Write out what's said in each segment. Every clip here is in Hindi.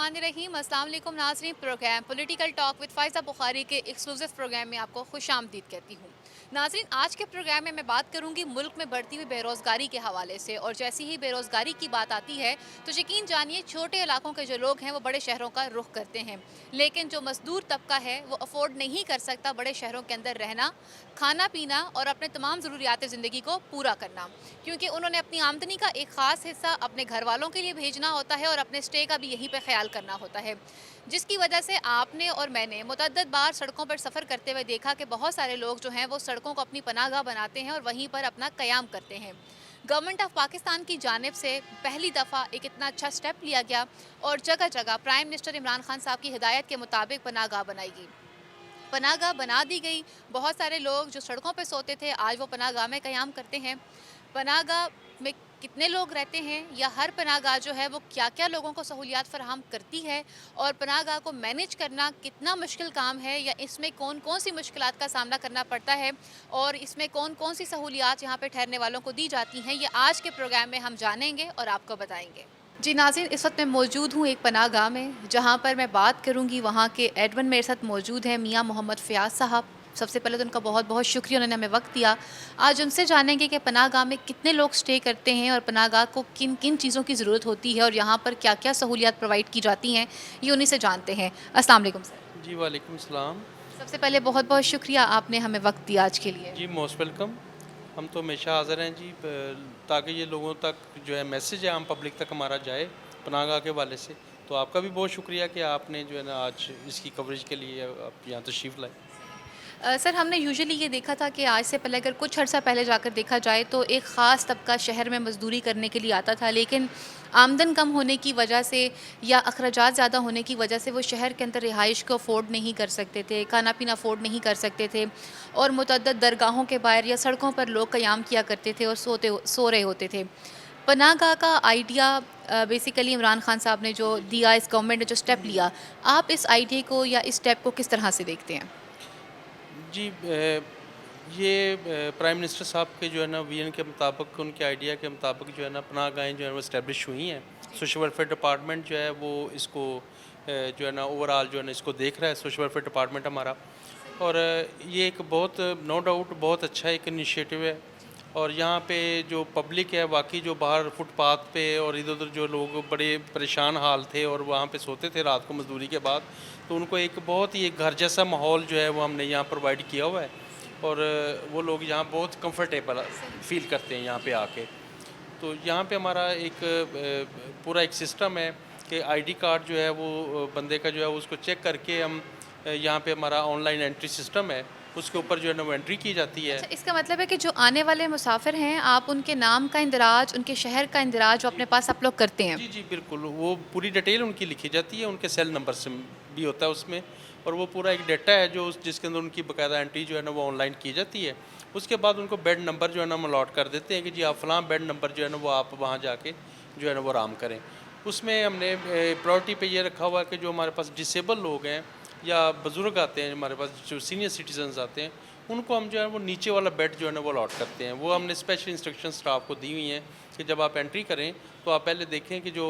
बिस्मिल्लाहिर्रहमानिर्रहीम। अस्सलाम वालेकुम नाज़रीन। Program political talk with Faiza Bukhari के एक्सक्लूसिव प्रोग्राम में आपको खुशामदीद कहती हूँ। नाज़रीन, आज के प्रोग्राम में मैं बात करूँगी मुल्क में बढ़ती हुई बेरोज़गारी के हवाले से। और जैसी ही बेरोज़गारी की बात आती है तो यकीन जानिए छोटे इलाकों के जो लोग हैं वो बड़े शहरों का रुख करते हैं, लेकिन जो मज़दूर तबका है वो अफोर्ड नहीं कर सकता बड़े शहरों के अंदर रहना, खाना पीना और अपने तमाम ज़रूरियात ज़िंदगी को पूरा करना, क्योंकि उन्होंने अपनी आमदनी का एक ख़ास हिस्सा अपने घर वालों के लिए भेजना होता है और अपने स्टे का भी यहीं पे ख्याल करना होता है। जिसकी वजह से आपने और मैंने मुतअद्दिद बार सड़कों पर सफ़र करते हुए देखा कि बहुत सारे लोग जो हैं वो सड़कों को अपनी पनाहगाह बनाते हैं और वहीं पर अपना क़याम करते हैं। गवर्नमेंट ऑफ पाकिस्तान की जानिब से पहली दफ़ा एक इतना अच्छा स्टेप लिया गया और जगह जगह प्राइम मिनिस्टर इमरान खान साहब की हिदायत के मुताबिक पनाहगाह बनाई गई, पनाहगाह बना दी गई। बहुत सारे लोग जो सड़कों पर सोते थे आज वो पनाहगाह में क़याम करते हैं। पनाहगाह में कितने लोग रहते हैं या हर पनाहगाह जो है वो क्या क्या लोगों को सहूलियात फराहम करती है और पनाहगाह को मैनेज करना कितना मुश्किल काम है या इसमें कौन कौन सी मुश्किलात का सामना करना पड़ता है और इसमें कौन कौन सी सहूलियात यहाँ पे ठहरने वालों को दी जाती हैं, ये आज के प्रोग्राम में हम जानेंगे और आपको बताएंगे। जी नाज़रीन, इस वक्त मैं मौजूद हूँ एक पनाहगाह में जहाँ पर मैं बात करूँगी वहाँ के एडमिन मेरे साथ मौजूद हैं मियाँ मोहम्मद फ़याज़ साहब। सबसे पहले तो उनका बहुत बहुत शुक्रिया, उन्होंने हमें वक्त दिया। आज उनसे जानेंगे कि पनाहगाह में कितने लोग स्टे करते हैं और पनाहगाह को किन किन चीज़ों की ज़रूरत होती है और यहाँ पर क्या क्या सहूलियात प्रोवाइड की जाती हैं, ये उन्हीं से जानते हैं। अस्सलाम वालेकुम सर। जी, वालेकुम सलाम। सबसे पहले बहुत बहुत शुक्रिया, आपने हमें वक्त दिया आज के लिए। जी, मोस्ट वेलकम। हम तो हमेशा हाज़िर हैं जी, ताकि ये लोगों तक जो है मैसेज है आम पब्लिक तक हमारा जाए पनाहगाह के हवाले से। तो आपका भी बहुत शुक्रिया कि आपने जो है ना आज इसकी कवरेज के लिए आप यहाँ तशरीफ़ लाए। सर, हमने यूजुअली ये देखा था कि आज से पहले अगर कुछ अर्सा पहले जाकर देखा जाए तो एक ख़ास तबका शहर में मज़दूरी करने के लिए आता था, लेकिन आमदन कम होने की वजह से या अखराजात ज़्यादा होने की वजह से वो शहर के अंदर रिहाइश को अफोर्ड नहीं कर सकते थे, खाना पीना अफोर्ड नहीं कर सकते थे और मुतअद्दिद दरगाहों के बाहर या सड़कों पर लोग क़याम किया करते थे और सो रहे होते थे। पनाहगाह का आइडिया बेसिकली इमरान खान साहब ने जो दिया, इस गवर्नमेंट ने जो स्टेप लिया, आप इस आइडिया को या इस स्टेप को किस तरह से देखते हैं? जी, ये प्राइम मिनिस्टर साहब के जो है ना विज़न के मुताबिक, उनके आइडिया के मुताबिक जो है ना पनाहगाहें जो है वो इस्टेब्लिश हुई हैं। सोशल वेलफेयर डिपार्टमेंट जो है वो इसको जो है ना ओवरऑल जो है ना इसको देख रहा है, सोशल वेलफेयर डिपार्टमेंट हमारा। और ये एक बहुत नो डाउट बहुत अच्छा एक इनिशिएटिव है। और यहाँ पे जो पब्लिक है वाकई जो बाहर फुटपाथ पे और इधर उधर जो लोग बड़े परेशान हाल थे और वहाँ पे सोते थे रात को मजदूरी के बाद, तो उनको एक बहुत ही एक घर जैसा माहौल जो है वो हमने यहाँ प्रोवाइड किया हुआ है। और वो लोग यहाँ बहुत कंफर्टेबल फील करते हैं यहाँ पे आके। तो यहाँ पे हमारा एक पूरा एक सिस्टम है कि आईडी कार्ड जो है वो बंदे का जो है उसको चेक करके हम यहाँ पे हमारा ऑनलाइन एंट्री सिस्टम है, उसके ऊपर जो है ना वो एंट्री की जाती है। अच्छा, इसका मतलब है कि जो आने वाले मुसाफिर हैं, आप उनके नाम का इंदराज, उनके शहर का इंदराज जो अपने पास आप लोग करते हैं? जी, जी, बिल्कुल, वो पूरी डिटेल उनकी लिखी जाती है, उनके सेल नंबर से भी होता है उसमें। और वो पूरा एक डाटा है जो जिसके अंदर उनकी बाकायदा एंट्री जो है ना वो ऑनलाइन की जाती है। उसके बाद उनको बेड नंबर जो है ना हम अलॉट कर देते हैं कि जी आप फ़लाँ बेड नंबर जो है ना वो आप वहाँ जाके जो है ना वो आराम करें। उसमें हमने प्रायोरिटी पे ये रखा हुआ है कि जो हमारे पास डिसेबल लोग हैं या बुज़ुर्ग आते हैं, हमारे पास जो सीनियर सिटीज़न्स आते हैं, उनको हम जो है वो नीचे वाला बेड जो है ना वो अलॉट करते हैं। वो हमने स्पेशल इंस्ट्रक्शन स्टाफ को दी हुई हैं कि जब आप एंट्री करें तो आप पहले देखें कि जो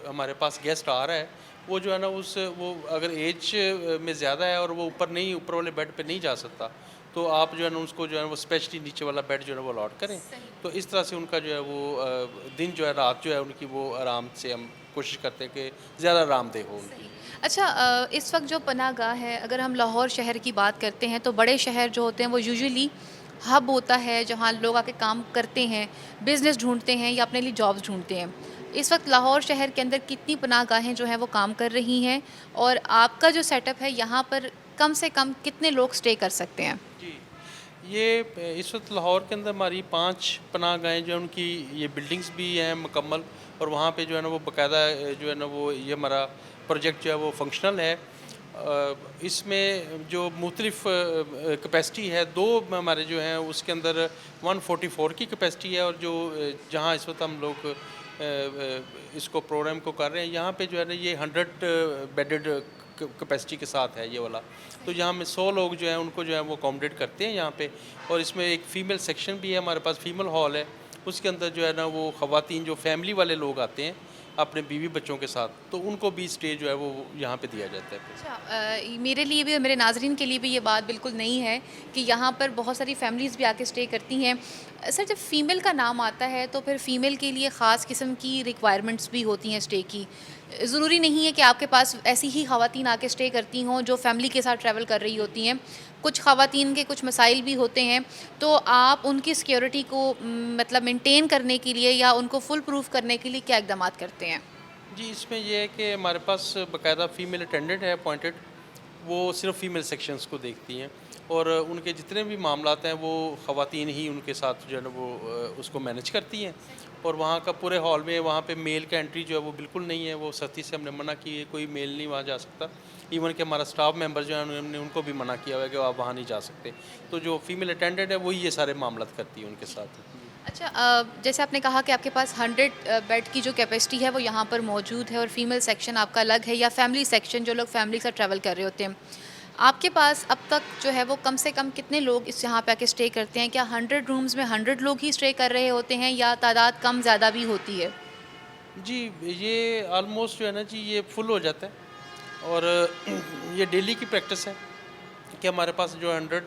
हमारे पास गेस्ट आ रहा है वो जो है ना वो अगर एज में ज़्यादा है और वो ऊपर वाले बेड पे नहीं जा सकता, तो आप जो है ना उसको जो है वो स्पेशली नीचे वाला बेड जो है ना वो अलॉट करें। तो इस तरह से उनका जो है वो दिन जो है रात जो है उनकी वो आराम से हम कोशिश करते हैं कि ज़्यादा आरामदेह हो उनकी। अच्छा, इस वक्त जो पनाहगाह है, अगर हम लाहौर शहर की बात करते हैं तो बड़े शहर जो होते हैं वो यूजुअली हब होता है जहाँ लोग आके काम करते हैं, बिज़नेस ढूंढते हैं या अपने लिए जॉब्स ढूंढते हैं। इस वक्त लाहौर शहर के अंदर कितनी पनाहगाहें जो हैं वो काम कर रही हैं और आपका जो सेटअप है यहाँ पर कम से कम कितने लोग स्टे कर सकते हैं? जी, ये इस वक्त लाहौर के अंदर हमारी 5 पनाहगाहें जो हैं उनकी ये बिल्डिंग्स भी हैं मुकम्मल। और वहाँ पे जो है ना वो बाकायदा जो है ना वो ये हमारा प्रोजेक्ट जो है वो फंक्शनल है। इसमें जो मुख्तलिफ कैपेसिटी है, 2 हमारे जो हैं उसके अंदर 144 की कैपेसिटी है। और जो जहाँ इस वक्त हम लोग इसको प्रोग्राम को कर रहे हैं, यहाँ पे जो है ना ये 100 बेडेड कैपेसिटी के साथ है ये वाला। तो यहाँ में 100 लोग जो हैं उनको जो है वो अकोमोडेट करते हैं यहाँ पे। और इसमें एक फ़ीमेल सेक्शन भी है, हमारे पास फ़ीमेल हॉल है। उसके अंदर जो है ना वो ख़वातीन जो फैमिली वाले लोग आते हैं अपने बीवी बच्चों के साथ, तो उनको भी स्टे जो है वो यहाँ पे दिया जाता है। अच्छा मेरे लिए भी और मेरे नाज़रीन के लिए भी ये बात बिल्कुल नई है कि यहाँ पर बहुत सारी फैमिलीज़ भी आके स्टे करती हैं। सर जब फ़ीमेल का नाम आता है तो फिर फ़ीमेल के लिए ख़ास किस्म की रिक्वायरमेंट्स भी होती हैं स्टे की। ज़रूरी नहीं है कि आपके पास ऐसी ही ख़वातीन आके स्टे करती हों जो फ़ैमिली के साथ ट्रैवल कर रही होती हैं। कुछ ख़वातीन के कुछ मसाइल भी होते हैं, तो आप उनकी सिक्योरिटी को मतलब मेंटेन करने के लिए या उनको फुल प्रूफ़ करने के लिए क्या इक़दामात करते हैं? जी, इसमें ये है कि हमारे पास बाकायदा फ़ीमेल अटेंडेंट है अपॉइंटेड, वो सिर्फ फ़ीमेल सेक्शंस को देखती हैं और उनके जितने भी मामलात हैं वो ख़वातीन ही उनके साथ जो है ना वो उसको मैनेज करती हैं। और वहाँ का पूरे हॉल में वहाँ पे मेल का एंट्री जो है वो बिल्कुल नहीं है, वो सख्ती से हमने मना की है, कोई मेल नहीं वहाँ जा सकता। इवन कि हमारा स्टाफ मेंबर जो है उन्होंने उनको भी मना किया हुआ है कि आप वहाँ नहीं जा सकते। तो जो फ़ीमेल अटेंडेंट है वही ये सारे मामलात करती है उनके साथ। अच्छा जैसे आपने कहा कि आपके पास 100 बेड की जो कैपेसिटी है वो यहाँ पर मौजूद है और फीमेल सेक्शन आपका अलग है या फैमिली सेक्शन जो लोग फैमिली के साथ ट्रैवल कर रहे होते हैं। आपके पास अब तक जो है वो कम से कम कितने लोग इस यहाँ पे आके स्टे करते हैं? क्या 100 रूम्स में 100 लोग ही स्टे कर रहे होते हैं या तादाद कम ज़्यादा भी होती है? जी, ये ऑलमोस्ट जो है ना जी ये फुल हो जाता है और ये डेली की प्रैक्टिस है कि हमारे पास जो 100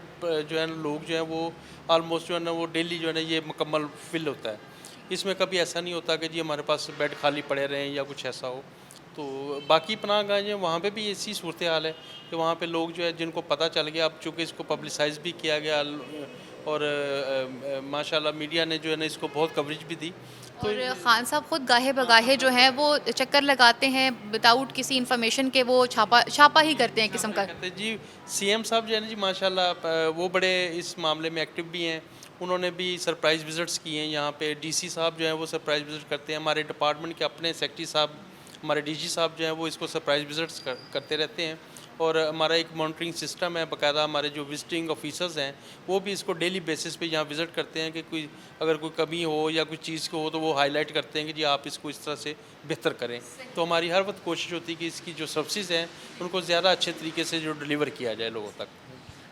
जो है ना लोग जो हैं वो ऑलमोस्ट जो है ना वो डेली जो है ना ये मुकम्मल फिल होता है। इसमें कभी ऐसा नहीं होता कि जी हमारे पास बेड खाली पड़े रहें या कुछ ऐसा हो। तो बाकी पनाहगाह जो वहाँ पे भी ऐसी सूरत हाल है कि वहाँ पे लोग जो है जिनको पता चल गया, अब चूँकि इसको पब्लिसाइज़ भी किया गया और माशाल्लाह मीडिया ने जो है ना इसको बहुत कवरेज भी दी। तो और ख़ान साहब ख़ुद गाहे बगाहे जो हैं वो चक्कर लगाते हैं विदाउट किसी इन्फॉर्मेशन के, वो छापा छापा ही करते हैं किस्म का। कहते हैं जी, सीएम साहब जो है ना जी माशाल्लाह वो बड़े इस मामले में एक्टिव भी हैं। उन्होंने भी सरप्राइज़ विज़िट्स किए हैं यहाँ पे। डीसी साहब जो हैं वो सरप्राइज़ विज़िट करते हैं। हमारे डिपार्टमेंट के अपने सेक्रेटरी साहब, हमारे डीजी साहब जो हैं वो इसको सरप्राइज़ विज़िट्स करते रहते हैं। और हमारा एक मॉनिटरिंग सिस्टम है बाकायदा। हमारे जो विजिटिंग ऑफिसर्स हैं वो भी इसको डेली बेसिस पे यहाँ विज़िट करते हैं कि कोई अगर कोई कमी हो या कोई चीज़ को हो तो वो हाईलाइट करते हैं कि जी आप इसको इस तरह से बेहतर करें। तो हमारी हर वक्त कोशिश होती है कि इसकी जो सर्विसेज हैं उनको ज़्यादा अच्छे तरीके से जो डिलीवर किया जाए लोगों तक।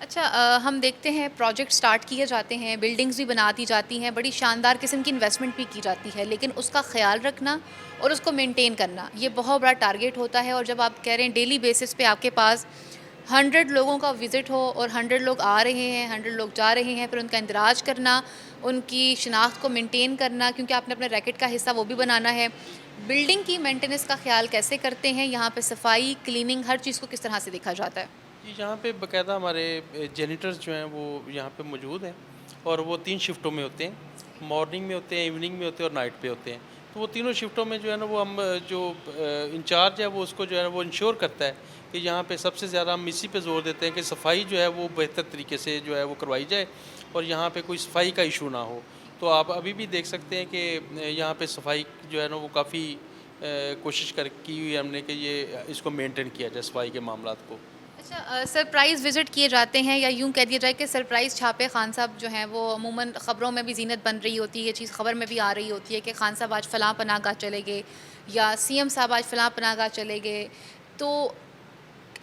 अच्छा हम देखते हैं प्रोजेक्ट स्टार्ट किए जाते हैं, बिल्डिंग्स भी बना दी जाती हैं, बड़ी शानदार किस्म की इन्वेस्टमेंट भी की जाती है, लेकिन उसका ख्याल रखना और उसको मेंटेन करना ये बहुत बड़ा टारगेट होता है। और जब आप कह रहे हैं डेली बेसिस पे आपके पास 100 लोगों का विज़िट हो और 100 लोग आ रहे हैं, 100 लोग जा रहे हैं, फिर उनका इंदराज करना, उनकी शिनाख्त को मेंटेन करना, क्योंकि आपने अपने रैकेट का हिस्सा वो भी बनाना है। बिल्डिंग की मेंटेनेंस का ख्याल कैसे करते हैं? यहाँ पे सफाई, क्लीनिंग, हर चीज़ को किस तरह से देखा जाता है? जी, यहाँ पे बाकायदा हमारे जेनिटर्स जो हैं वो यहाँ पे मौजूद हैं और वो 3 शिफ्टों में होते हैं। मॉर्निंग में होते हैं, इवनिंग में होते हैं और नाइट पे होते हैं। तो वो तीनों शिफ्टों में जो है ना वो हम जो इंचार्ज है वो उसको जो है ना वो इंश्योर करता है कि यहाँ पे सबसे ज़्यादा हम इसी पे ज़ोर देते हैं कि सफाई जो है वो बेहतर तरीके से जो है वो करवाई जाए और यहाँ पे कोई सफाई का इशू ना हो। तो आप अभी भी देख सकते हैं कि यहाँ पे सफाई जो है ना वो काफ़ी कोशिश कर की हुई है हमने कि ये इसको मेंटेन किया जाए सफाई के मामलात को। अच्छा सरप्राइज़ विज़िट किए जाते हैं या यूँ कह दिया जाए कि सरप्राइज़ छापे खान साहब जो हैं वो अमूमन ख़बरों में भी ज़ीनत बन रही होती है, ये चीज़ ख़बर में भी आ रही होती है कि खान साहब आज फ़लाँ पनाहगाह चले गए या सीएम साहब आज फ़लाँ पनाहगाह चले गए। तो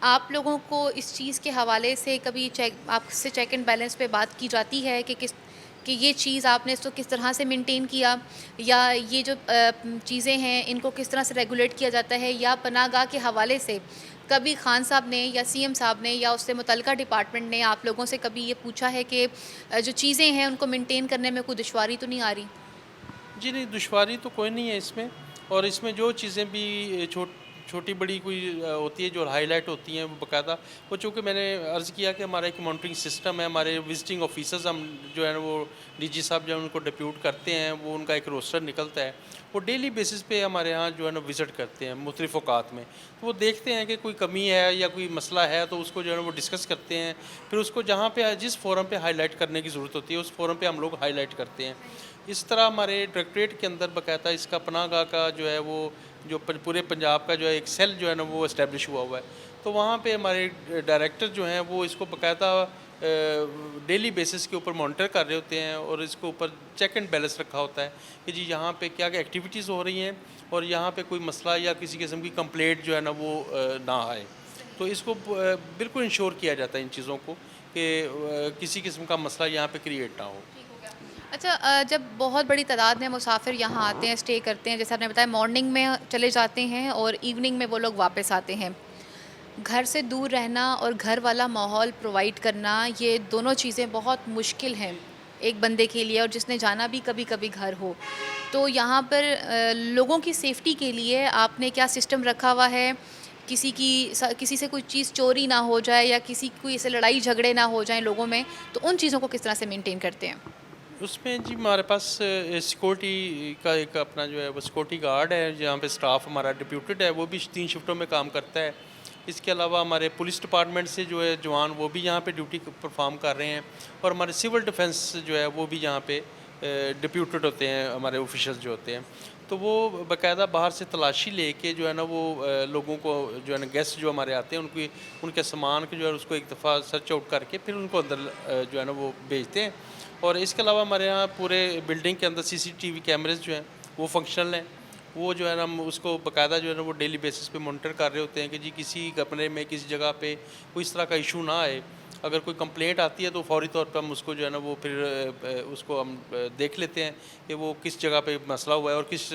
आप लोगों को इस चीज़ के हवाले से कभी आपसे चेक एंड बैलेंस पे बात की जाती है कि ये चीज़ आपने इसको किस तरह से मेंटेन किया या ये जो चीज़ें हैं इनको किस तरह से रेगुलेट किया जाता है, या पनाहगाह के हवाले से कभी खान साहब ने या सीएम साहब ने या उससे मुतल्लिका डिपार्टमेंट ने आप लोगों से कभी ये पूछा है कि जो चीज़ें हैं उनको मेंटेन करने में कोई दुश्वारी तो नहीं आ रही? जी नहीं, दुश्वारी तो कोई नहीं है इसमें। और इसमें जो चीज़ें भी छोटी बड़ी कोई होती है जो हाईलाइट होती हैं वो बाकायदा वो, चूँकि मैंने अर्ज़ किया कि हमारा एक मॉनिटरिंग सिस्टम है। हमारे विजिटिंग ऑफिसर्स हम जो है ना वो डीजी साहब जब उनको डिप्यूट करते हैं वो उनका एक रोस्टर निकलता है, वो डेली बेसिस पे हमारे यहाँ जो है ना विज़िट करते हैं मुख्तलिफ़ औक़ात में। तो वो देखते हैं कि कोई कमी है या कोई मसला है तो उसको जो है ना वो डिस्कस करते हैं। फिर उसको जहाँ पे जिस फ़ोरम पे हाईलाइट करने की ज़रूरत होती है उस फ़ोरम पे हम लोग हाईलाइट करते हैं। इस तरह हमारे डायरेक्टरेट के अंदर बाकायदा इसका पनाहगाह का जो है वो जो पूरे पंजाब का जो है एक सेल जो है ना वो इस्टेब्लिश हुआ हुआ है। तो वहाँ पे हमारे डायरेक्टर जो हैं वो इसको बाकायदा डेली बेसिस के ऊपर मॉनिटर कर रहे होते हैं और इसके ऊपर चेक एंड बैलेंस रखा होता है कि जी यहाँ पे क्या क्या एक्टिविटीज़ हो रही हैं और यहाँ पे कोई मसला या किसी किस्म की कंप्लेंट जो है ना वो ना आए। तो इसको बिल्कुल इंश्योर किया जाता है इन चीज़ों को कि किसी किस्म का मसला यहाँ पे क्रिएट ना हो। अच्छा, जब बहुत बड़ी तादाद में मुसाफिर यहाँ आते हैं, स्टे करते हैं, जैसे आपने बताया मॉर्निंग में चले जाते हैं और इवनिंग में वो लोग वापस आते हैं। घर से दूर रहना और घर वाला माहौल प्रोवाइड करना, ये दोनों चीज़ें बहुत मुश्किल हैं एक बंदे के लिए, और जिसने जाना भी कभी-कभी घर हो। तो यहाँ पर लोगों की सेफ्टी के लिए आपने क्या सिस्टम रखा हुआ है? किसी से कोई चीज़ चोरी ना हो जाए या किसी कोई ऐसे लड़ाई झगड़े ना हो जाएँ लोगों में, तो उन चीज़ों को किस तरह से मेंटेन करते हैं? उसमें जी हमारे पास सिक्योरिटी का एक अपना जो है वो सिक्योरिटी गार्ड है, जहाँ पे स्टाफ हमारा डिप्यूटेड है, वो भी 3 शिफ्टों में काम करता है। इसके अलावा हमारे पुलिस डिपार्टमेंट से जो है जवान वो भी यहाँ पे ड्यूटी परफॉर्म कर रहे हैं, और हमारे सिविल डिफेंस जो है वो भी यहाँ पे डिप्यूटेड होते हैं, हमारे ऑफिशियल जो होते हैं। तो वो बाकायदा बाहर से तलाशी लेके जो है ना वो लोगों को जो है ना गेस्ट जो हमारे आते हैं उनकी उनके सामान को जो है उसको एक दफ़ा सर्च आउट करके फिर उनको अंदर जो है ना वो भेजते हैं। और इसके अलावा हमारे यहाँ पूरे बिल्डिंग के अंदर सीसीटीवी कैमरेज जो हैं वो फंक्शनल हैं। वो जो है ना हम उसको बाकायदा जो है ना वो डेली बेसिस पे मॉनिटर कर रहे होते हैं कि जी किसी कमरे में किसी जगह पे कोई इस तरह का इशू ना आए। अगर कोई कंप्लेंट आती है तो फौरी तौर पे हम उसको जो है ना वो फिर उसको हम देख लेते हैं कि वो किस जगह पे मसला हुआ है और किस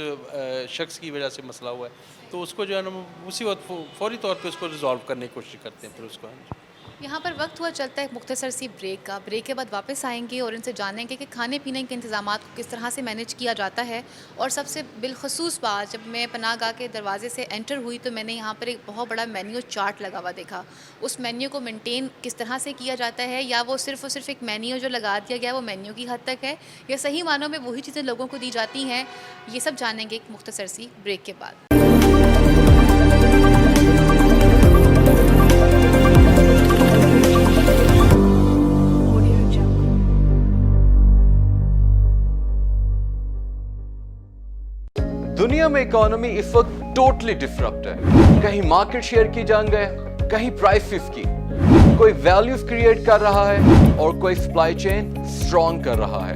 शख्स की वजह से मसला हुआ है। तो उसको जो है ना वो उसी वक्त फौरी तौर पे उसको रिजॉल्व करने की कोशिश करते हैं फिर उसको। हाँ जी। यहाँ पर वक्त हुआ चलता है एक मुख्तसर सी ब्रेक का। ब्रेक के बाद वापस आएंगे और इनसे जानेंगे कि खाने पीने के इंतज़ामात को किस तरह से मैनेज किया जाता है। और सबसे बिलखसूस बात, जब मैं पनाहगाह के दरवाजे से एंटर हुई तो मैंने यहाँ पर एक बहुत बड़ा मेन्यू चार्ट लगा हुआ देखा। उस मेन्यू को मेंटेन किस तरह से किया जाता है, या वो सिर्फ़ और सिर्फ एक मेन्यू जो लगा दिया गया है वो मेन्यू की हद तक है, या सही मानों में वही चीज़ें लोगों को दी जाती हैं, ये सब जानेंगे एक मुख्तसर सी ब्रेक के बाद। दुनिया में इकोनॉमी इस वक्त टोटली डिसरप्ट है। कहीं मार्केट शेयर की जंग है, कहीं प्राइसेस की। कोई वैल्यूज क्रिएट कर रहा है और कोई सप्लाई चेन स्ट्रॉन्ग कर रहा है।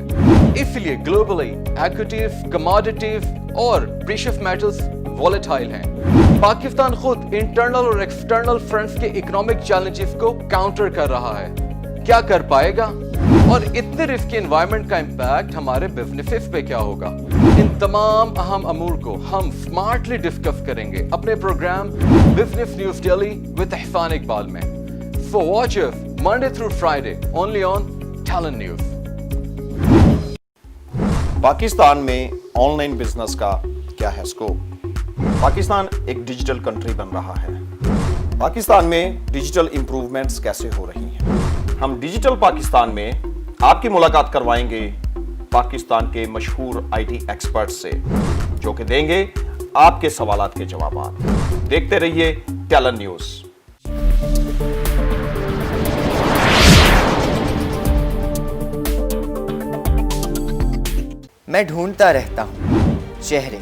इसलिए ग्लोबली इक्विटीज, कमोडिटीज और प्रेशियस मेटल्स वोलेटाइल हैं। पाकिस्तान खुद इंटरनल और एक्सटर्नल फ्रंट्स के इकोनॉमिक चैलेंजेस को काउंटर कर रहा है। क्या कर पाएगा? और इतने रिस्की एनवायरनमेंट का इंपैक्ट हमारे बिजनेसेस पे क्या होगा? इन तमाम अहम अमूर को हम स्मार्टली डिस्कस करेंगे अपने program business news daily with Ehsan Iqbal में। So watch us Monday through Friday only on Talent News. Pakistan में ऑनलाइन बिजनेस का क्या है स्कोप? पाकिस्तान एक डिजिटल कंट्री बन रहा है। पाकिस्तान में डिजिटल इंप्रूवमेंट्स कैसे हो रही हैं? हम डिजिटल पाकिस्तान में आपकी मुलाकात करवाएंगे पाकिस्तान के मशहूर आईटी एक्सपर्ट्स से, जो कि देंगे आपके सवालात के जवाब। देखते रहिए टैलेंट न्यूज़। मैं ढूंढता रहता हूँ चेहरे,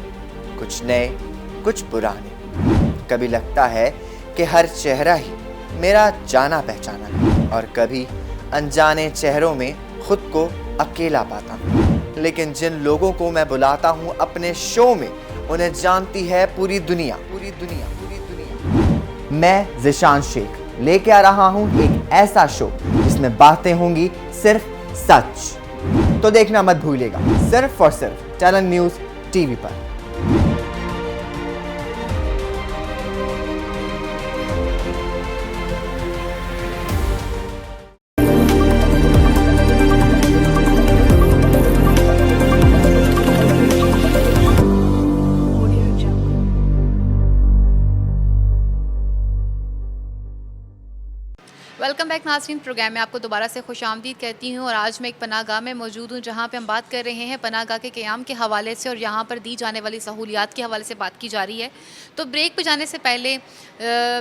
कुछ नए कुछ पुराने। कभी लगता है कि हर चेहरा ही मेरा जाना पहचाना है, और कभी अनजाने चेहरों में खुद को अकेला पाता हूँ। लेकिन जिन लोगों को मैं बुलाता हूँ अपने शो में, उन्हें जानती है पूरी दुनिया। मैं ज़िशान शेख लेके आ रहा हूँ एक ऐसा शो जिसमें बातें होंगी सिर्फ सच। तो देखना मत भूलिएगा, सिर्फ और सिर्फ टैलेंट न्यूज़ टीवी पर। वेलकम बैक नाज़रीन। प्रोग्राम में आपको दोबारा से खुशामदीद कहती हूँ, और आज मैं एक पनाहगाह में मौजूद हूँ जहाँ पे हम बात कर रहे हैं पनाहगाह के क़याम के हवाले से और यहाँ पर दी जाने वाली सहूलियात के हवाले से बात की जा रही है। तो ब्रेक पे जाने से पहले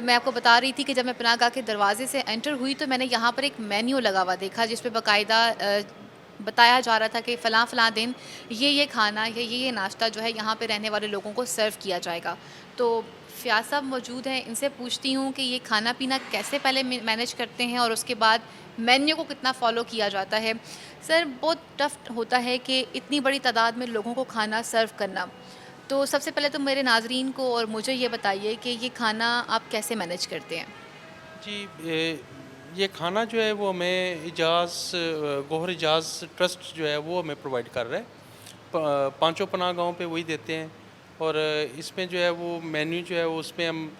मैं आपको बता रही थी कि जब मैं पनाहगाह के दरवाजे से एंटर हुई तो मैंने यहाँ पर एक मेन्यू लगा हुआ देखा, जिस पर बाकायदा बताया जा रहा था कि फ़लाँ दिन ये खाना या ये नाश्ता जो है यहाँ पे रहने वाले लोगों को सर्व किया जाएगा। तो फ़याज़ साहब मौजूद हैं, इनसे पूछती हूँ कि ये खाना पीना कैसे पहले मैनेज करते हैं और उसके बाद मेन्यू को कितना फ़ॉलो किया जाता है। सर, बहुत टफ होता है कि इतनी बड़ी तादाद में लोगों को खाना सर्व करना। तो सबसे पहले तो मेरे नाज़रीन को और मुझे ये बताइए कि ये खाना आप कैसे मैनेज करते हैं? जी ये खाना जो है वो हमें गौहर इजाज़ ट्रस्ट जो है वो हमें प्रोवाइड कर रहा है। पांचों पनाह गाँव पे वही देते हैं। और इसमें जो है वो मेन्यू जो है वो उसमें हम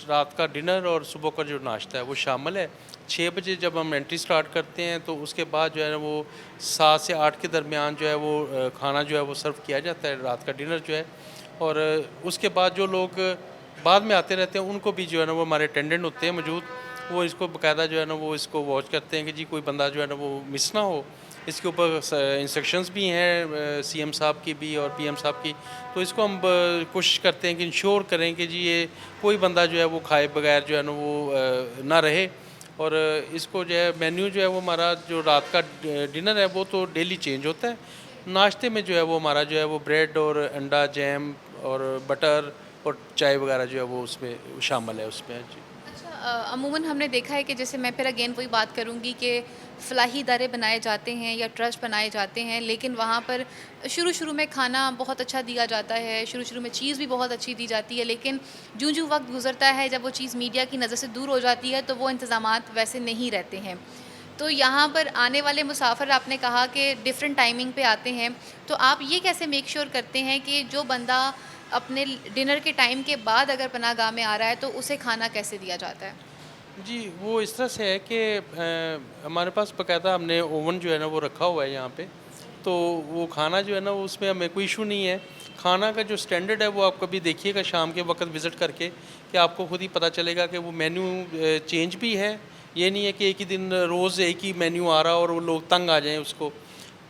रात का डिनर और सुबह का जो नाश्ता है वो शामिल है। 6 बजे जब हम एंट्री स्टार्ट करते हैं तो उसके बाद जो है ना वो 7 से 8 के दरमियान जो है वो खाना जो है वो सर्व किया जाता है, रात का डिनर जो है। और उसके बाद जो लोग बाद में आते रहते हैं उनको भी जो है ना वो हमारे अटेंडेंट होते हैं मौजूद, वो इसको बाकायदा जो है ना वो इसको वॉच करते हैं कि जी कोई बंदा जो है ना वो मिस ना हो। इसके ऊपर इंस्ट्रक्शंस भी हैं सीएम साहब की भी और पीएम साहब की। तो इसको हम कोशिश करते हैं कि इंश्योर करें कि जी ये कोई बंदा जो है वो खाए बगैर जो है ना वो ना रहे। और इसको जो है मेन्यू जो है वो हमारा जो रात का डिनर है वो तो डेली चेंज होता है। नाश्ते में जो है वो हमारा जो है वो ब्रेड और अंडा जैम और बटर और चाय वगैरह जो है वो उसमें शामिल है उसमें जी। अच्छा, अमूमन हमने देखा है कि जैसे मैं फिर अगेन वही बात करूंगी कि फलाही इदारे बनाए जाते हैं या ट्रस्ट बनाए जाते हैं, लेकिन वहाँ पर शुरू में खाना बहुत अच्छा दिया जाता है, शुरू में चीज़ भी बहुत अच्छी दी जाती है, लेकिन जो वक्त गुजरता है जब वो चीज़ मीडिया की नज़र से दूर हो जाती है तो वो इंतज़ामात वैसे नहीं रहते हैं। तो यहाँ पर आने वाले मुसाफिर आपने कहा कि डिफरेंट टाइमिंग पे आते हैं, तो आप ये कैसे मेक श्योर करते हैं कि जो बंदा अपने डिनर के टाइम के बाद अगर पनाहगाह में आ रहा है तो उसे खाना कैसे दिया जाता है? जी, वो इस तरह से है कि हमारे पास बाकायदा हमने ओवन जो है ना वो रखा हुआ है यहाँ पे। तो वो खाना जो है ना वो उसमें हमें कोई इशू नहीं है। खाना का जो स्टैंडर्ड है वो आप कभी देखिएगा शाम के वक्त विज़िट करके, कि आपको खुद ही पता चलेगा कि वो मेन्यू चेंज भी है। ये नहीं है कि एक ही दिन रोज़ एक ही मेन्यू आ रहा और वो लोग तंग आ जाएँ उसको।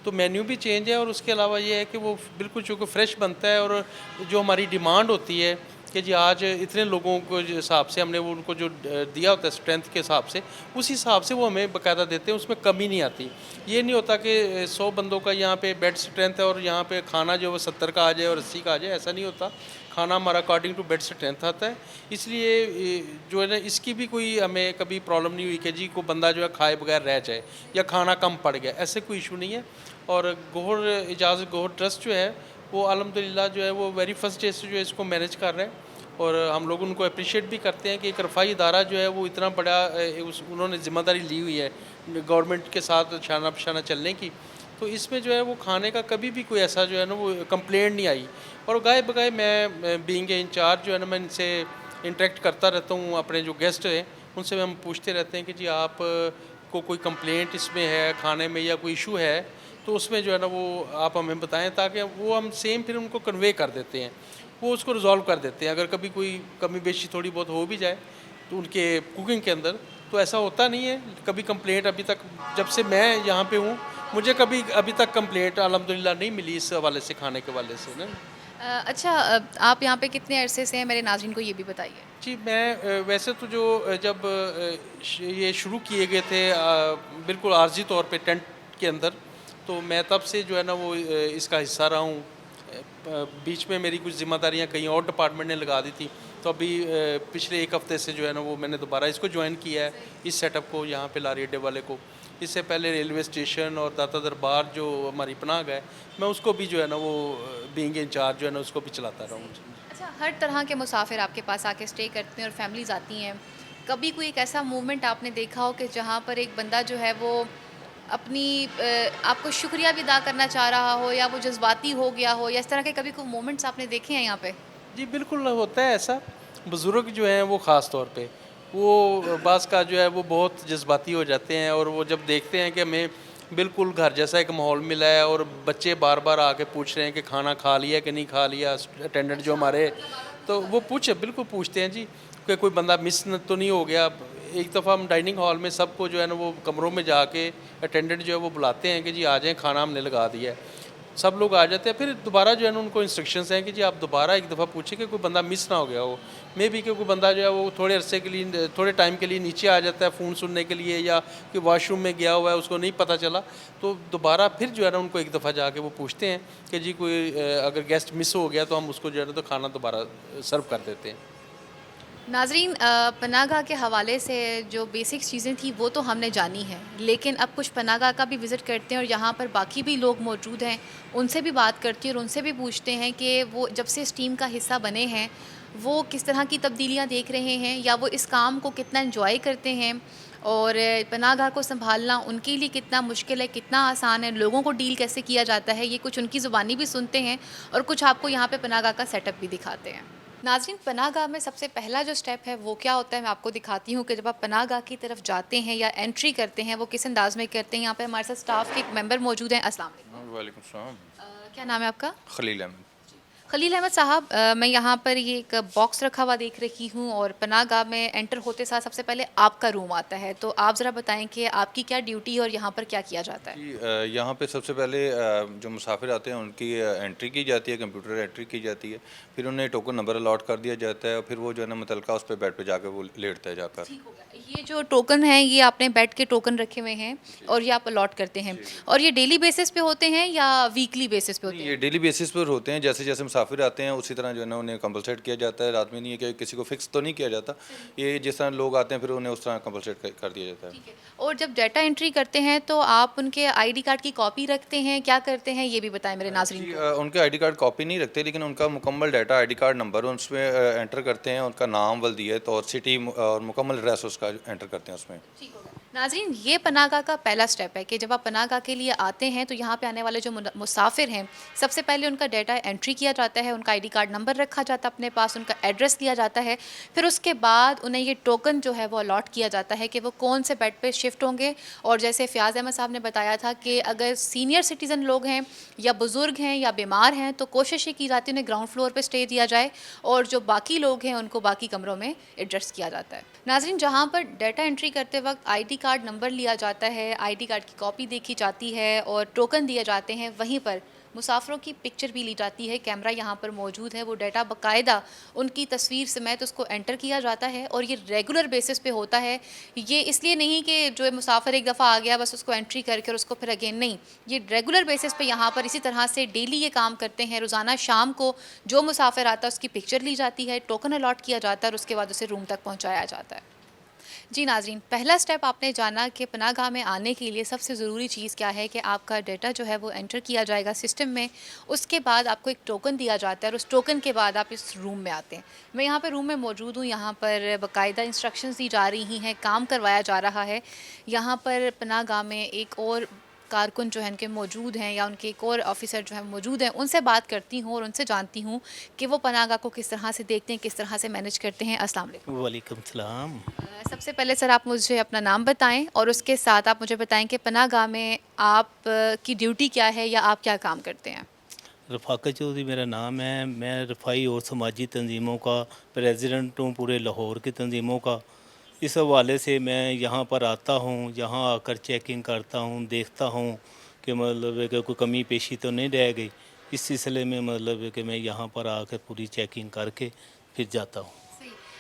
तो मेन्यू भी चेंज है और उसके अलावा ये है कि वो बिल्कुल चूँकि फ्रेश बनता है। और जो हमारी डिमांड होती है कि जी आज इतने लोगों को जो हिसाब से हमने वो उनको जो दिया होता है स्ट्रेंथ के हिसाब से, उस हिसाब से वो हमें बाकायदा देते हैं, उसमें कमी नहीं आती। ये नहीं होता कि 100 बंदों का यहाँ पे बेड स्ट्रेंथ है और यहाँ पे खाना जो है वो 70 का आ जाए और 80 का आ जाए, ऐसा नहीं होता। खाना हमारा अकॉर्डिंग टू बेड स्ट्रेंथ आता है। इसलिए जो है ना इसकी भी कोई हमें कभी प्रॉब्लम नहीं हुई कि जी को बंदा जो है खाए बगैर रह जाए या खाना कम पड़ गया, ऐसे कोई इशू नहीं है। और गौहर ट्रस्ट जो है वो अल्हम्दुलिल्लाह जो है वो वेरी फर्स्ट डे से जो है इसको मैनेज कर रहे हैं। और हम लोग उनको अप्रिशिएट भी करते हैं कि एक रफ़ाई इदारा जो है वो इतना बड़ा उन्होंने ज़िम्मेदारी ली हुई है गवर्नमेंट के साथ शाना बशाना चलने की। तो इसमें जो है वो खाने का कभी भी कोई ऐसा जो है ना वो कंप्लेंट नहीं आई। और गाय बगाए मैं बीइंग इंचार्ज जो है ना मैं इनसे इंटरेक्ट करता रहता हूँ, अपने जो गेस्ट हैं उनसे हम पूछते रहते हैं कि जी आप को कोई कंप्लेंट इसमें है खाने में या कोई इशू है तो उसमें जो है ना वो आप हमें बताएं, ताकि वो हम सेम फिर उनको कन्वे कर देते हैं, वो उसको रिजॉल्व कर देते हैं। अगर कभी कोई कमी बेशी थोड़ी बहुत हो भी जाए तो उनके कुकिंग के अंदर, तो ऐसा होता नहीं है कभी कंप्लेंट। अभी तक जब से मैं यहाँ पे हूँ मुझे कभी अभी तक कंप्लेंट अल्हम्दुलिल्लाह नहीं मिली इस हवाले से, खाने के हवाले से ना। अच्छा, आप यहाँ पे कितने अरसे से हैं, मेरे नाज़रीन को ये भी बताइए। जी मैं वैसे तो जो जब ये शुरू किए गए थे बिल्कुल आर्जी तौर पे टेंट के अंदर, तो मैं तब से जो है ना वो इसका हिस्सा रहा हूँ। बीच में मेरी कुछ जिम्मेदारियाँ कहीं और डिपार्टमेंट ने लगा दी थी, तो अभी पिछले 1 हफ़्ते से जो है ना वो मैंने दोबारा इसको ज्वाइन किया है, इस सेटअप को यहाँ पे लारी अड्डे वाले को। इससे पहले रेलवे स्टेशन और दाता दरबार जो हमारी पनाह है, मैं उसको भी जो है ना वो बीइंग इंचार्ज जो है ना उसको भी चलाता रहा हूँ। अच्छा, हर तरह के मुसाफिर आपके पास आके स्टे करते हैं और फैमिलीज़ आती हैं। कभी कोई एक ऐसा मूवमेंट आपने देखा हो कि जहाँ पर एक बंदा जो है वो अपनी आपको शुक्रिया भी अदा करना चाह रहा हो, या वो जज्बाती हो गया हो, या इस तरह के कभी कोई मोमेंट्स आपने देखे हैं यहाँ पे? जी बिल्कुल होता है ऐसा। बुज़ुर्ग जो हैं वो ख़ास तौर पे वो बास का जो है वो बहुत जज्बाती हो जाते हैं, और वो जब देखते हैं कि हमें बिल्कुल घर जैसा एक माहौल मिला है और बच्चे बार बार आके पूछ रहे हैं कि खाना खा लिया कि नहीं खा लिया, अटेंडेंट जो हमारे, तो वो बिल्कुल पूछते हैं जी कि कोई बंदा मिस तो नहीं हो गया। एक दफ़ा हम डाइनिंग हॉल में सबको जो है ना वो कमरों में जाके अटेंडेंट जो है वो बुलाते हैं कि जी आ जाएँ, खाना हमने लगा दिया है। सब लोग आ जाते हैं, फिर दोबारा जो है ना उनको इंस्ट्रक्शंस हैं कि जी आप दोबारा एक दफ़ा पूछें कि कोई बंदा मिस ना हो गया हो। मे बी कि कोई बंदा जो है वो थोड़े अरसे के लिए, थोड़े टाइम के लिए नीचे आ जाता है फ़ोन सुनने के लिए, या कि वॉशरूम में गया हुआ है उसको नहीं पता चला, तो दोबारा फिर जो है ना उनको एक दफ़ा जाके वो पूछते हैं कि जी कोई अगर गेस्ट मिस हो गया तो हम उसको जो है ना तो खाना दोबारा सर्व कर देते हैं। नाज़रीन, पनाहगाह के हवाले से जो बेसिक चीज़ें थी वो तो हमने जानी है, लेकिन अब कुछ पनाहगाह का भी विज़िट करते हैं और यहाँ पर बाकी भी लोग मौजूद हैं, उनसे भी बात करती हैं और उनसे भी पूछते हैं कि वो जब से इस टीम का हिस्सा बने हैं वो किस तरह की तब्दीलियाँ देख रहे हैं या वो इस काम को कितना एंजॉय करते हैं, और पनाहगाह को संभालना उनके लिए कितना मुश्किल है, कितना आसान है, लोगों को डील कैसे किया जाता है, ये कुछ उनकी ज़ुबानी भी सुनते हैं और कुछ आपको यहाँ पे पनाहगाह का सेटअप भी दिखाते हैं। नाज़रीन, पनाहगाह में सबसे पहला जो स्टेप है वो क्या होता है, मैं आपको दिखाती हूँ कि जब आप पनाहगाह की तरफ जाते हैं या एंट्री करते हैं वो किस अंदाज में करते हैं। यहाँ पे हमारे साथ स्टाफ के एक मेंबर मौजूद हैं। अस्सलाम वालेकुम। वालेकुम सलाम। क्या नाम है आपका? खलील अहमद। खलील अहमद साहब, मैं यहाँ पर ये एक बॉक्स रखा हुआ देख रही हूँ और पनाहगाह में एंटर होते साथ सबसे पहले आपका रूम आता है, तो आप ज़रा बताएं कि आपकी क्या ड्यूटी है और यहाँ पर क्या किया जाता है। जी, यहाँ पे सबसे पहले जो मुसाफिर आते हैं उनकी एंट्री की जाती है, कंप्यूटर एंट्री की जाती है, फिर उन्हें टोकन नंबर अलॉट कर दिया जाता है और फिर वो जो है ना मुतलका उस पर बेड पे जाकर वो लेटता है जाकर। ठीक हो गया। ये जो टोकन है ये आपने बेड के टोकन रखे हुए हैं और ये आप अलॉट करते हैं, और ये डेली बेसिस पे होते हैं या वीकली बेसिस पे होते हैं? ये डेली बेसिस पर होते हैं, जैसे जैसे मुसाफिर आते हैं उसी तरह जो है ना उन्हें कंपलसेट किया जाता है। रात में नहीं है कि किसी को फिक्स तो नहीं किया जाता, ये जिस तरह लोग आते हैं फिर उन्हें उस तरह कंपलसेट कर दिया जाता है। ठीक है। और जब डाटा एंट्री करते हैं तो आप उनके आईडी कार्ड की कॉपी रखते हैं, क्या करते हैं ये भी बताएं मेरे नाज़रीन जी, को। उनके आईडी कार्ड कॉपी नहीं रखते, लेकिन उनका मुकम्मल डाटा आईडी कार्ड नंबर उसमें एंटर करते हैं, उनका नाम, वल्दियत और सिटी और मुकम्मल एड्रेस उसका एंटर करते हैं उसमें। ठीक हो गया। नाज़रीन, ये पनाहगाह का पहला स्टेप है कि जब आप पनाहगाह के लिए आते हैं तो यहाँ पे आने वाले जो मुसाफिर हैं सबसे पहले उनका डाटा एंट्री किया जाता है, उनका आईडी कार्ड नंबर रखा जाता है अपने पास, उनका एड्रेस दिया जाता है, फिर उसके बाद उन्हें ये टोकन जो है वो अलॉट किया जाता है कि वो कौन से बेड पे शिफ्ट होंगे। और जैसे फ़याज़ अहमद साहब ने बताया था कि अगर सीनियर सिटीज़न लोग हैं या बुज़ुर्ग हैं या बीमार हैं तो कोशिश ये की जाती है उन्हें ग्राउंड फ्लोर पर स्टे दिया जाए, और जो बाकी लोग हैं उनको बाकी कमरों में एडजस्ट किया जाता है। नाज़रीन, जहाँ पर डाटा एंट्री करते वक्त आईडी कार्ड नंबर लिया जाता है, आईडी कार्ड की कॉपी देखी जाती है और टोकन दिए जाते हैं, वहीं पर मुसाफिरों की पिक्चर भी ली जाती है। कैमरा यहाँ पर मौजूद है, वो डाटा बाकायदा उनकी तस्वीर समेत उसको एंटर किया जाता है और ये रेगुलर बेसिस पे होता है। ये इसलिए नहीं कि जो मुसाफिर एक दफ़ा आ गया बस उसको एंट्री करके और उसको फिर अगेन नहीं, ये रेगुलर बेसिस पे यहाँ पर इसी तरह से डेली ये काम करते हैं। रोज़ाना शाम को जो मुसाफिर आता है उसकी पिक्चर ली जाती है, टोकन अलॉट किया जाता है और उसके बाद उसे रूम तक पहुँचाया जाता है। जी नाज़रीन, पहला स्टेप आपने जाना कि पनाहगाह में आने के लिए सबसे ज़रूरी चीज़ क्या है कि आपका डाटा जो है वो एंटर किया जाएगा सिस्टम में, उसके बाद आपको एक टोकन दिया जाता है और उस टोकन के बाद आप इस रूम में आते हैं। मैं यहाँ पर रूम में मौजूद हूँ, यहाँ पर बाकायदा इंस्ट्रक्शंस दी जा रही हैं, काम करवाया जा रहा है। यहाँ पर पनाहगाह में एक और कारकुन जो है उनके मौजूद हैं या उनके एक और ऑफिसर जो है मौजूद हैं, उनसे बात करती हूँ और उनसे जानती हूँ कि वो पनाहगाह को किस तरह से देखते हैं, किस तरह से मैनेज करते हैं। अस्सलाम वालेकुम। वालेकुम सलाम। सबसे पहले सर आप मुझे अपना नाम बताएं और उसके साथ आप मुझे बताएं कि पनाहगाह में आप की ड्यूटी क्या है या आप क्या काम करते हैं। रफ़ाकत चौधरी मेरा नाम है। मैं रफ़ाई और समाजी तंजीमों का प्रेसिडेंट हूँ, पूरे लाहौर की तंजीमों का। इस हवाले से मैं यहाँ पर आता हूँ, यहाँ आकर चेकिंग करता हूँ, देखता हूँ कि मतलब है कि कोई कमी पेशी तो नहीं रह गई। इस सिलसिले में मतलब है कि मैं यहाँ पर आकर पूरी चेकिंग करके फिर जाता हूँ।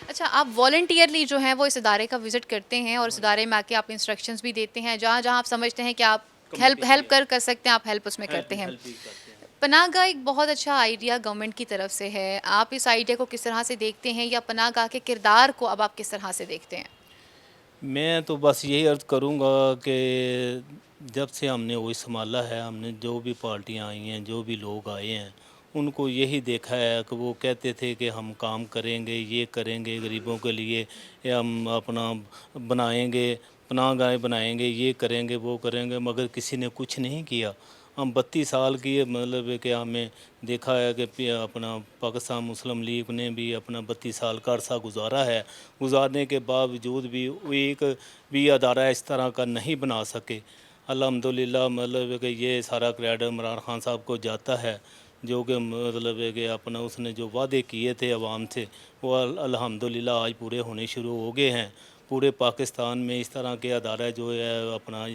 अच्छा, आप वॉलंटियरली जो है वो इस इदारे का विज़िट करते हैं और इस इदारे में आके आप इंस्ट्रक्शंस भी देते हैं, जहाँ जहाँ आप समझते हैं कि आप हेल्प कर सकते हैं, आप हेल्प उसमें करते हैं। पनाहगाह एक बहुत अच्छा आइडिया गवर्नमेंट की तरफ से है, आप इस आइडिया को किस तरह से देखते हैं या पनाहगाह के किरदार को अब आप किस तरह से देखते हैं? मैं तो बस यही अर्ज़ करूँगा कि जब से हमने वो संभाला है, हमने जो भी पार्टियाँ आई हैं, जो भी लोग आए हैं, उनको यही देखा है कि वो कहते थे कि हम काम करेंगे, ये करेंगे गरीबों के लिए, या हम अपना बनाएंगे, पनाहगाह बनाएंगे, ये करेंगे, वो करेंगे, मगर किसी ने कुछ नहीं किया। हम 32 साल की मतलब है कि हमें देखा है कि अपना पाकिस्तान मुस्लिम लीग ने भी अपना 32 साल का अरसा गुजारा है, गुजारने के बावजूद भी वो एक भी अदारा इस तरह का नहीं बना सके। अल्हम्दुलिल्लाह मतलब है कि ये सारा क्रेडिट इमरान खान साहब को जाता है, जो कि मतलब है कि अपना उसने जो वादे किए थे अवाम से वो अल्हम्दुलिल्लाह आज पूरे होने शुरू हो गए हैं। पूरे पाकिस्तान में इस तरह के अदारा जो है अपना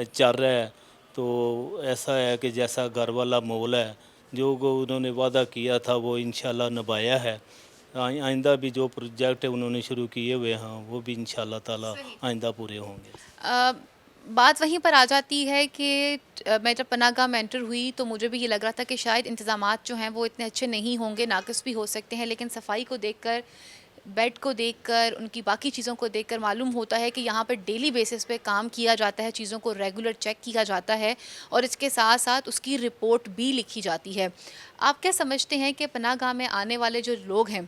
चल रहा है, तो ऐसा है कि जैसा घर वाला मोल है, जो उन्होंने वादा किया था वो इंशाल्लाह निभाया है। आइंदा भी जो प्रोजेक्ट उन्होंने शुरू किए हुए हैं वो भी इंशाल्लाह ताला आइंदा पूरे होंगे। बात वहीं पर आ जाती है कि मैं जब पनाहगाह में एंटर हुई तो मुझे भी ये लग रहा था कि शायद इंतज़ामात जो हैं वो इतने अच्छे नहीं होंगे, नाक़िस भी हो सकते हैं, लेकिन सफाई को देखकर, बेड को देखकर, उनकी बाकी चीज़ों को देखकर मालूम होता है कि यहाँ पर डेली बेसिस पे काम किया जाता है, चीज़ों को रेगुलर चेक किया जाता है और इसके साथ साथ उसकी रिपोर्ट भी लिखी जाती है। आप क्या समझते हैं कि पनाहगाह में आने वाले जो लोग हैं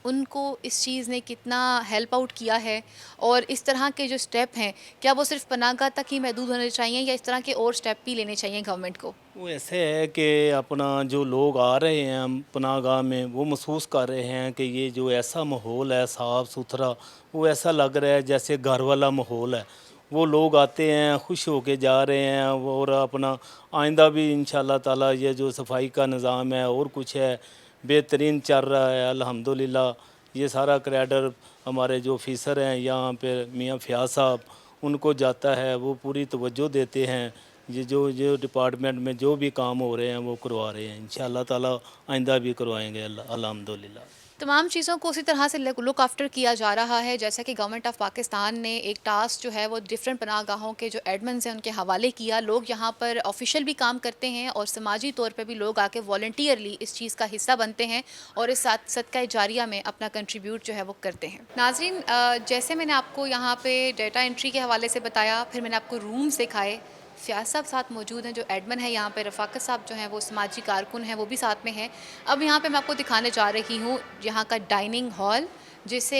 उनको इस चीज़ ने कितना हेल्प आउट किया है, और इस तरह के जो स्टेप हैं क्या वो सिर्फ पनाहगाह तक ही महदूद होने चाहिए या इस तरह के और स्टेप भी लेने चाहिए गवर्नमेंट को? वो ऐसे है कि अपना जो लोग आ रहे हैं पनाहगाह में, वो महसूस कर रहे हैं कि ये जो ऐसा माहौल है साफ़ सुथरा, वो ऐसा लग रहा है जैसे घर वाला माहौल है। वो लोग आते हैं, खुश होके जा रहे हैं, और अपना आइंदा भी इंशाल्लाह ताला ये जो सफाई का निज़ाम है और कुछ है बेहतरीन चल रहा है अल्हम्दुलिल्लाह। ये सारा क्रेडिट हमारे जो ऑफिसर हैं यहाँ पे मियाँ फ़याज़ साहब, उनको जाता है, वो पूरी तवज्जो देते हैं। ये जो डिपार्टमेंट में जो भी काम हो रहे हैं वो करवा रहे हैं, इंशाल्लाह ताला आइंदा भी करवाएंगे अल्हम्दुलिल्लाह। तमाम चीज़ों को उसी तरह से लुक आफ्टर किया जा रहा है, जैसा कि गवर्नमेंट ऑफ पाकिस्तान ने एक टास्क जो है वो डिफरेंट पनाहगाहों के जो एडमिन्स हैं उनके हवाले किया। लोग यहाँ पर ऑफिशियल भी काम करते हैं और समाजी तौर पे भी लोग आके वॉलंटियरली इस चीज़ का हिस्सा बनते हैं और इस सदका जारिया में अपना कंट्रीब्यूट जो है वो करते हैं। नाज़रीन, जैसे मैंने आपको यहाँ पे डाटा एंट्री के हवाले से बताया, फिर मैंने आपको रूम्स दिखाए, फ़याज़ साहब साथ मौजूद हैं जो एडमिन है यहाँ पे, रफ़ाकत साहब जो हैं वो समाजी कारकुन हैं, वो भी साथ में हैं। अब यहाँ पे मैं आपको दिखाने जा रही हूँ यहाँ का डाइनिंग हॉल, जिसे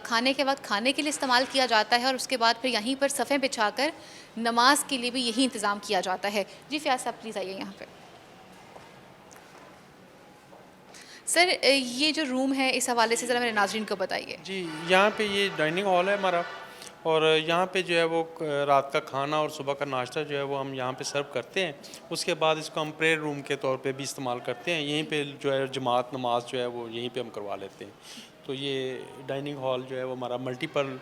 खाने के वक्त खाने के लिए इस्तेमाल किया जाता है और उसके बाद फिर यहीं पर सफ़े बिछाकर नमाज के लिए भी यही इंतज़ाम किया जाता है। जी फ़याज़ साहब प्लीज़ आइए यहाँ पर। सर, ये जो रूम है इस हवाले से ज़रा मेरे नाज़रीन को बताइए। जी, यहाँ पे ये डाइनिंग हॉल है हमारा, और यहाँ पे जो है वो रात का खाना और सुबह का नाश्ता जो है वो हम यहाँ पे सर्व करते हैं। उसके बाद इसको हम प्रेयर रूम के तौर पे भी इस्तेमाल करते हैं। यहीं पे जो है जमात नमाज जो है वो यहीं पे हम करवा लेते हैं। तो ये डाइनिंग हॉल जो है वो हमारा मल्टीपल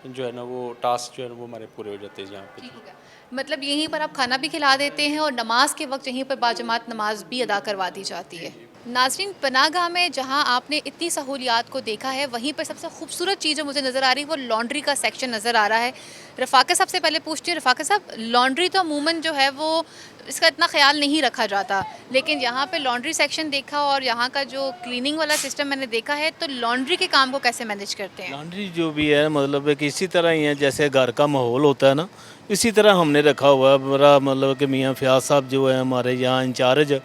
जो है ना वो टास्क जो है वो हमारे पूरे हो जाते हैं यहाँ पे। ठीक है, मतलब यहीं पर आप खाना भी खिला देते हैं और नमाज के वक्त यहीं पर बाजमात नमाज भी अदा करवा दी जाती है। नाज़रीन, पनाहगाह में जहां आपने इतनी सहूलियात को देखा है, वहीं पर सबसे खूबसूरत चीज़ जो मुझे नज़र आ रही है वो लॉन्ड्री का सेक्शन नज़र आ रहा है। रफ़ाकत साहब से पहले पूछती हूँ, रफ़ाकत साहब, लॉन्ड्री तो अमूमन जो है वो इसका इतना ख्याल नहीं रखा जाता, लेकिन यहाँ पे लॉन्ड्री सेक्शन देखा और यहाँ का जो क्लीनिंग वाला सिस्टम मैंने देखा है, तो लॉन्ड्री के काम को कैसे मैनेज करते हैं? लॉन्ड्री जो भी है मतलब है कि इसी तरह ही है जैसे घर का माहौल होता है ना, इसी तरह हमने रखा हुआ है। बड़ा मतलब कि मियाँ फ़याज़ साहब जो है हमारे यहाँ इंचार्ज,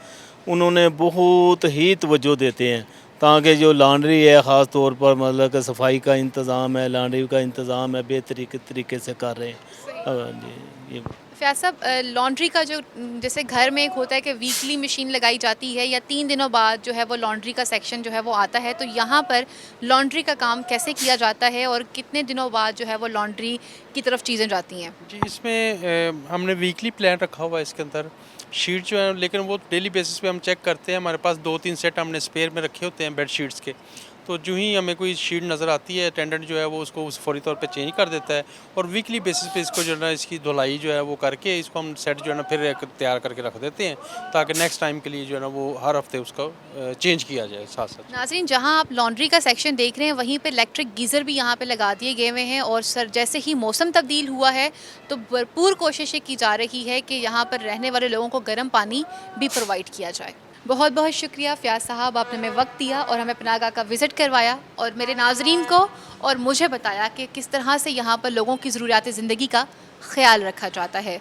उन्होंने बहुत ही तवज्जो देते हैं ताकि जो लॉन्ड्री है ख़ास तौर पर मतलब कि सफाई का इंतज़ाम है, लॉन्ड्री का इंतज़ाम है बेहतरीन तरीके से कर रहे हैं। जी, ये फ़याज़ साहब, लॉन्ड्री का जो जैसे घर में एक होता है कि वीकली मशीन लगाई जाती है या 3 दिनों बाद जो है वो लॉन्ड्री का सेक्शन जो है वो आता है, तो यहाँ पर लॉन्ड्री का काम कैसे किया जाता है और कितने दिनों बाद जो है वो लॉन्ड्री की तरफ चीज़ें जाती हैं? जी, इसमें हमने वीकली प्लान रखा हुआ है इसके अंदर। शीट जो है लेकिन वो डेली बेसिस पे हम चेक करते हैं। हमारे पास 2-3 सेट हमने स्पेयर में रखे होते हैं बेड शीट्स के, तो जो ही हमें कोई शीट नज़र आती है अटेंडेंट जो है वो उसको फौरी तौर पे चेंज कर देता है, और वीकली बेसिस पे इसको जो है ना इसकी धुलाई जो है वो करके इसको हम सेट जो है ना फिर एक तैयार करके रख देते हैं ताकि नेक्स्ट टाइम के लिए जो है ना वो हर हफ्ते उसको चेंज किया जाए साथ साथ। नाज़रीन, जहाँ आप लॉन्ड्री का सेक्शन देख रहे हैं वहीं पे इलेक्ट्रिक गीज़र भी यहाँ पे लगा दिए गए हुए हैं, और सर जैसे ही मौसम तब्दील हुआ है तो भरपूर कोशिशें की जा रही है कि यहाँ पर रहने वाले लोगों को गर्म पानी भी प्रोवाइड किया जाए। बहुत बहुत शुक्रिया फ़याज़ साहब, आपने हमें वक्त दिया और हमें पनाहगाह का विज़िट करवाया और मेरे नाज़रीन को और मुझे बताया कि किस तरह से यहाँ पर लोगों की ज़रूरियात ज़िंदगी का ख्याल रखा जाता है।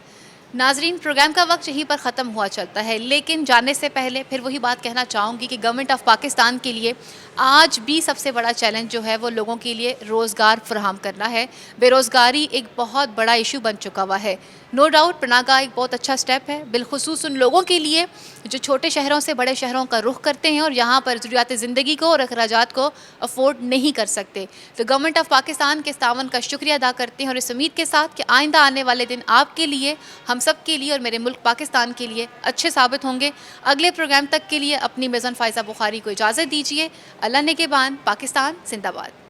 नाज़रीन, प्रोग्राम का वक्त यहीं पर ख़त्म हुआ चलता है, लेकिन जाने से पहले फिर वही बात कहना चाहूँगी कि गवर्नमेंट ऑफ पाकिस्तान के लिए आज भी सबसे बड़ा चैलेंज जो है वो लोगों के लिए रोज़गार फराहम करना है। बेरोज़गारी एक बहुत बड़ा इशू बन चुका हुआ है। नो डाउट पनाहगाह एक बहुत अच्छा स्टेप है, बिलखुसूस उन लोगों के लिए जो छोटे शहरों से बड़े शहरों का रुख करते हैं और यहाँ पर ज़रूरियात ज़िंदगी को और अखराजात को अफोर्ड नहीं कर सकते। तो गवर्नमेंट ऑफ पाकिस्तान के इस तावन का शुक्रिया अदा करते हैं और इस उम्मीद के साथ कि आइंदा आने वाले दिन आपके लिए, हम सब के लिए और मेरे मुल्क पाकिस्तान के लिए अच्छे साबित होंगे। अगले प्रोग्राम तक के लिए अपनी मेज़न फ़ाइज़ा बुखारी को इजाज़त दीजिए। अल्लाह नेगेबान, पाकिस्तान जिंदाबाद।